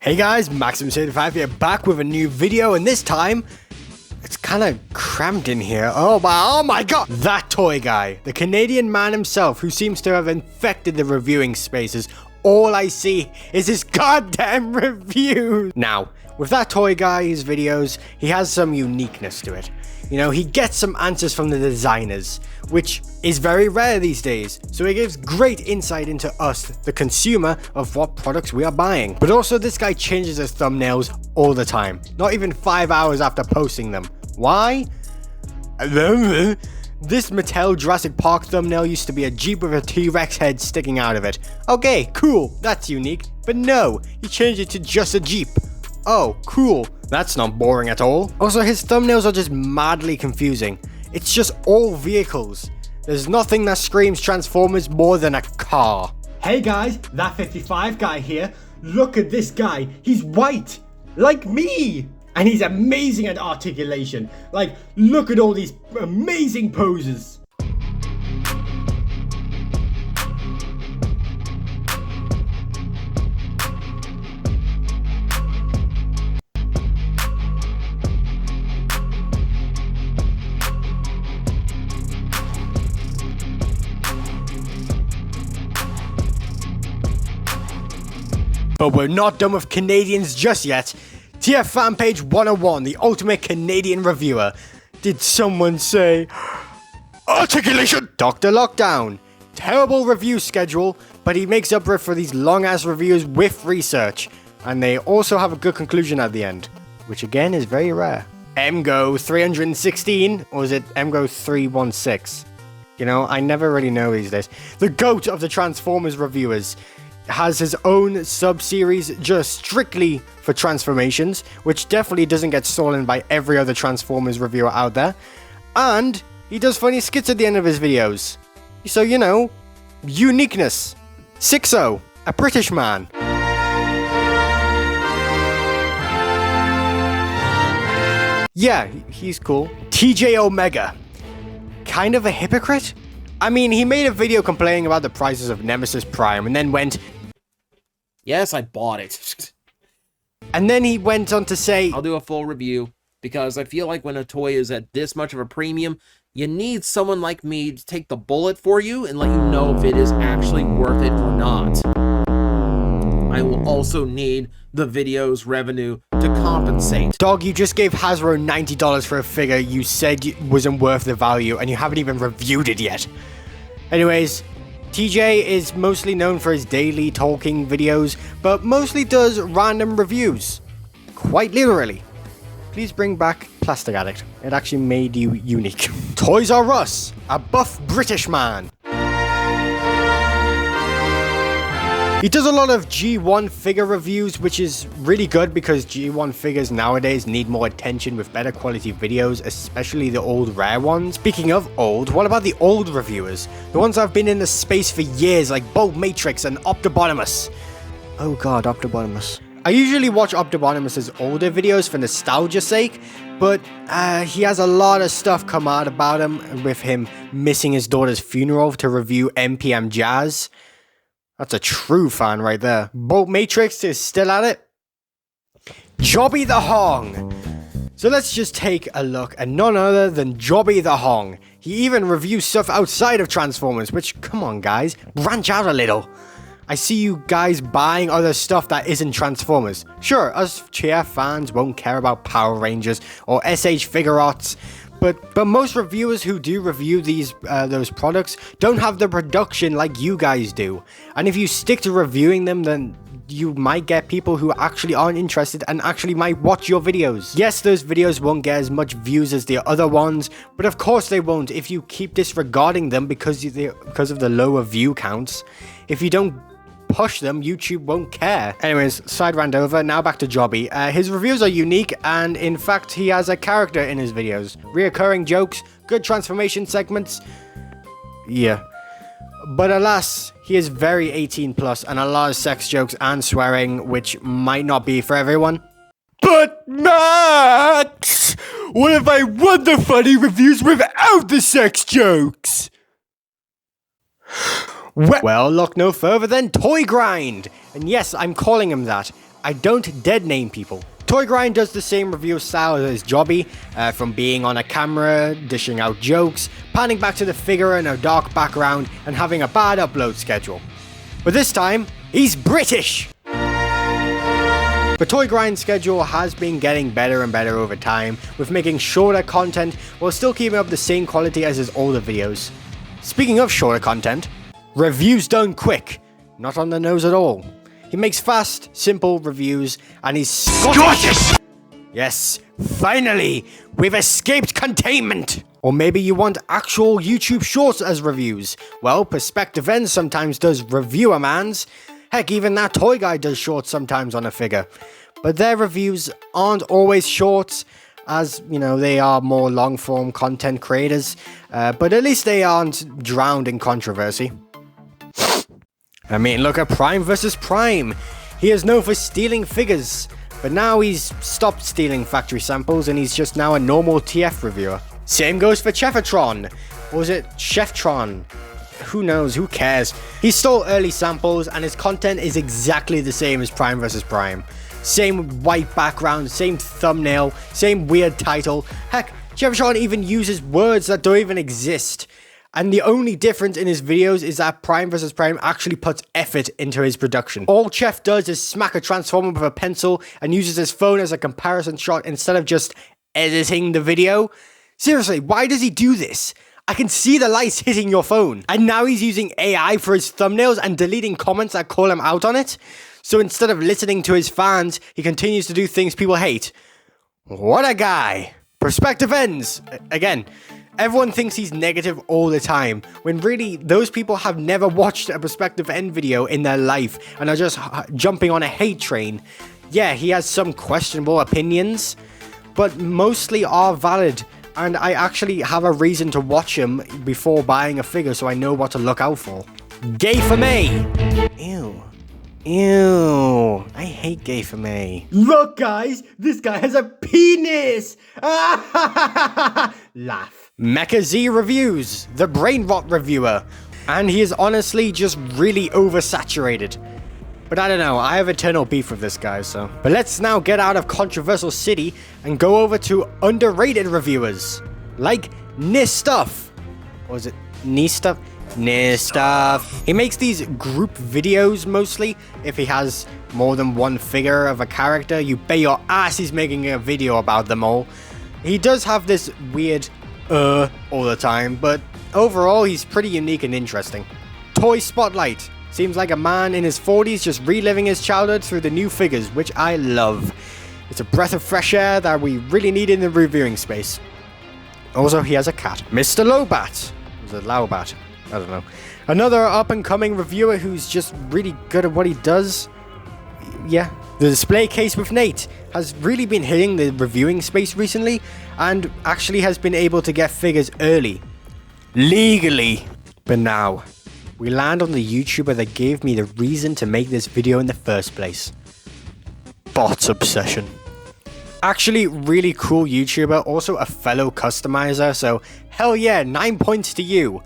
Hey guys, Maximum75 here, back with a new video, and this time, it's kind of cramped in here. Oh my god! That toy guy, the Canadian man himself, who seems to have infected the reviewing spaces. All I see is his goddamn reviews! Now, with that toy guy's videos, he has some uniqueness to it. You know, he gets some answers from the designers, which is very rare these days, so it gives great insight into us, the consumer, of what products we are buying. But also, this guy changes his thumbnails all the time, not even 5 hours after posting them. Why? This Mattel Jurassic Park thumbnail used to be a Jeep with a T-Rex head sticking out of it. Okay, cool, that's unique, but no, he changed it to just a Jeep. Oh, cool. That's not boring at all. Also, his thumbnails are just madly confusing. It's just all vehicles. There's nothing that screams Transformers more than a car. Hey guys, that 55 guy here. Look at this guy. He's white, like me. And he's amazing at articulation. Like, look at all these amazing poses. But we're not done with Canadians just yet. TF Fan Page 101, the ultimate Canadian reviewer. Did someone say Articulation? Dr. Lockdown. Terrible review schedule, but he makes up for these long ass reviews with research. And they also have a good conclusion at the end, which again is very rare. MGO 316, or is it MGO 316? You know, I never really know these days. The GOAT of the Transformers reviewers. Has his own sub-series just strictly for transformations, which definitely doesn't get stolen by every other Transformers reviewer out there. And he does funny skits at the end of his videos. So, you know, uniqueness. Sixo, a British man. Yeah, he's cool. TJ Omega. Kind of a hypocrite? I mean, he made a video complaining about the prices of Nemesis Prime and then went, yes, I bought it. And then he went on to say, I'll do a full review, because I feel like when a toy is at this much of a premium, you need someone like me to take the bullet for you and let you know if it is actually worth it or not. I will also need the video's revenue to compensate. Dog, you just gave Hasbro $90 for a figure you said wasn't worth the value, and you haven't even reviewed it yet. Anyways, TJ is mostly known for his daily talking videos, but mostly does random reviews. Quite literally. Please bring back Plastic Addict. It actually made you unique. Toys R Us, a buff British man. He does a lot of G1 figure reviews, which is really good because G1 figures nowadays need more attention with better quality videos, especially the old rare ones. Speaking of old, what about the old reviewers? The ones that have been in the space for years, like Bolt Matrix and Optibonimus. Oh god, Optibonimus. I usually watch Optibonimus's older videos for nostalgia's sake, but he has a lot of stuff come out about him, with him missing his daughter's funeral to review NPM Jazz. That's a true fan right there. Bolt Matrix is still at it. Jobby the Hong. So let's just take a look at none other than Jobby the Hong. He even reviews stuff outside of Transformers, which, come on guys, branch out a little. I see you guys buying other stuff that isn't Transformers. Sure, us TF fans won't care about Power Rangers or SH Figuarts, but most reviewers who do review those products don't have the production like you guys do. And if you stick to reviewing them, then you might get people who actually aren't interested and actually might watch your videos. Yes, those videos won't get as much views as the other ones, but of course they won't if you keep disregarding them because of the lower view counts. If you don't push them, YouTube won't care. Anyways, side rant over, now back to Jobby. His reviews are unique, and in fact, he has a character in his videos. Reoccurring jokes, good transformation segments. Yeah. But alas, he is very 18 plus, and a lot of sex jokes and swearing, which might not be for everyone. But Max! What if I want the funny reviews without the sex jokes? Well, look no further than Toy Grind. And yes, I'm calling him that. I don't dead name people. Toy Grind does the same review style as Jobby, from being on a camera, dishing out jokes, panning back to the figure in a dark background, and having a bad upload schedule. But this time, he's British! The Toy Grind schedule has been getting better and better over time, with making shorter content while still keeping up the same quality as his older videos. Speaking of shorter content, reviews done quick, not on the nose at all. He makes fast, simple reviews, and he's Scottish! Yes, finally, we've escaped containment! Or maybe you want actual YouTube shorts as reviews. Well, Perspective Ends sometimes does reviewer-mans. Heck, even that toy guy does shorts sometimes on a figure. But their reviews aren't always short, as, you know, they are more long-form content creators. But at least they aren't drowned in controversy. I mean, look at Prime vs. Prime. He is known for stealing figures, but now he's stopped stealing factory samples and he's just now a normal TF reviewer. Same goes for Chefatron. Or was it Cheftron? Who knows? Who cares? He stole early samples and his content is exactly the same as Prime vs. Prime. Same white background, same thumbnail, same weird title. Heck, Chefatron even uses words that don't even exist. And the only difference in his videos is that Prime vs. Prime actually puts effort into his production. All Chef does is smack a transformer with a pencil and uses his phone as a comparison shot instead of just editing the video. Seriously, why does he do this? I can see the lights hitting your phone. And now he's using AI for his thumbnails and deleting comments that call him out on it. So instead of listening to his fans, he continues to do things people hate. What a guy. Perspective Ends. Again, everyone thinks he's negative all the time, when really, those people have never watched a Perspective End video in their life and are just jumping on a hate train. Yeah, he has some questionable opinions, but mostly are valid, and I actually have a reason to watch him before buying a figure so I know what to look out for. Gay for May! Ew. Ew, I hate Gay for May. Look guys, this guy has a penis! Laugh. Mecha Z Reviews, the brain rot reviewer. And he is honestly just really oversaturated. But I don't know, I have eternal beef with this guy, so. But let's now get out of Controversial City and go over to underrated reviewers. Like Nistuff. Or is it Nistuff? Nistuff. He makes these group videos mostly. If he has more than one figure of a character, you bet your ass he's making a video about them all. He does have this weird all the time, but overall he's pretty unique and interesting. Toy Spotlight. Seems like a man in his 40s just reliving his childhood through the new figures, which I love. It's a breath of fresh air that we really need in the reviewing space. Also, he has a cat. Mr. Lobat. Is it Laubat? I don't know. Another up-and-coming reviewer who's just really good at what he does. Yeah. The Display Case with Nate has really been hitting the reviewing space recently and actually has been able to get figures early. Legally. But now, we land on the YouTuber that gave me the reason to make this video in the first place. Bots Obsession. Actually, really cool YouTuber, also a fellow customizer, so hell yeah, 9 points to you.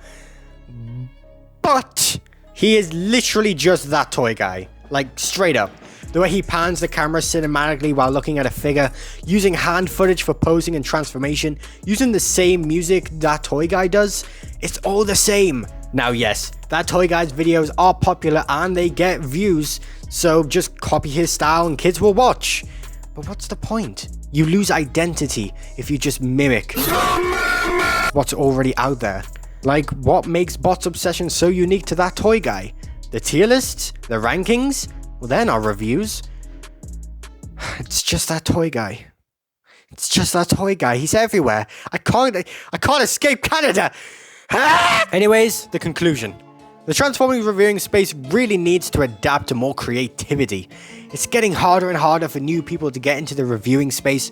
But he is literally just that toy guy. Like, straight up. The way he pans the camera cinematically while looking at a figure, using hand footage for posing and transformation, using the same music that toy guy does, it's all the same. Now yes, that toy guy's videos are popular and they get views, so just copy his style and kids will watch. But what's the point? You lose identity if you just mimic what's already out there. Like, what makes Bots Obsession so unique to that toy guy? The tier lists? The rankings? Well, they're not reviews. It's just that toy guy. It's just that toy guy. He's everywhere. I can't escape Canada. Anyways, the conclusion. The transforming reviewing space really needs to adapt to more creativity. It's getting harder and harder for new people to get into the reviewing space.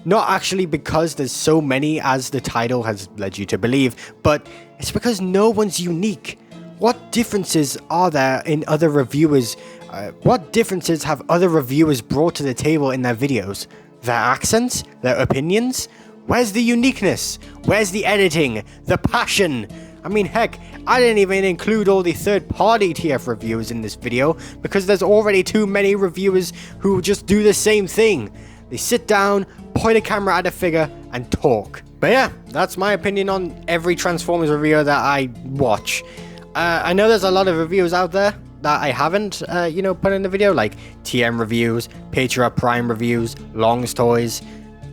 Not actually because there's so many as the title has led you to believe, but it's because no one's unique. What differences are there in other reviewers? What differences have other reviewers brought to the table in their videos? Their accents? Their opinions? Where's the uniqueness? Where's the editing? The passion? I mean, heck, I didn't even include all the third-party TF reviews in this video because there's already too many reviewers who just do the same thing. They sit down, point a camera at a figure, and talk. But yeah, that's my opinion on every Transformers review that I watch. I know there's a lot of reviews out there that I haven't, put in the video, like TM reviews, Patriot Prime reviews, Long's Toys.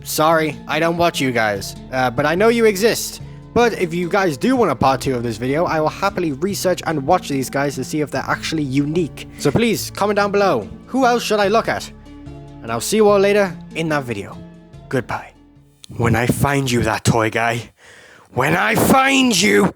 Sorry, I don't watch you guys, but I know you exist. But if you guys do want a part 2 of this video, I will happily research and watch these guys to see if they're actually unique. So please, comment down below, who else should I look at? And I'll see you all later in that video. Goodbye. When I find you, that toy guy. When I find you!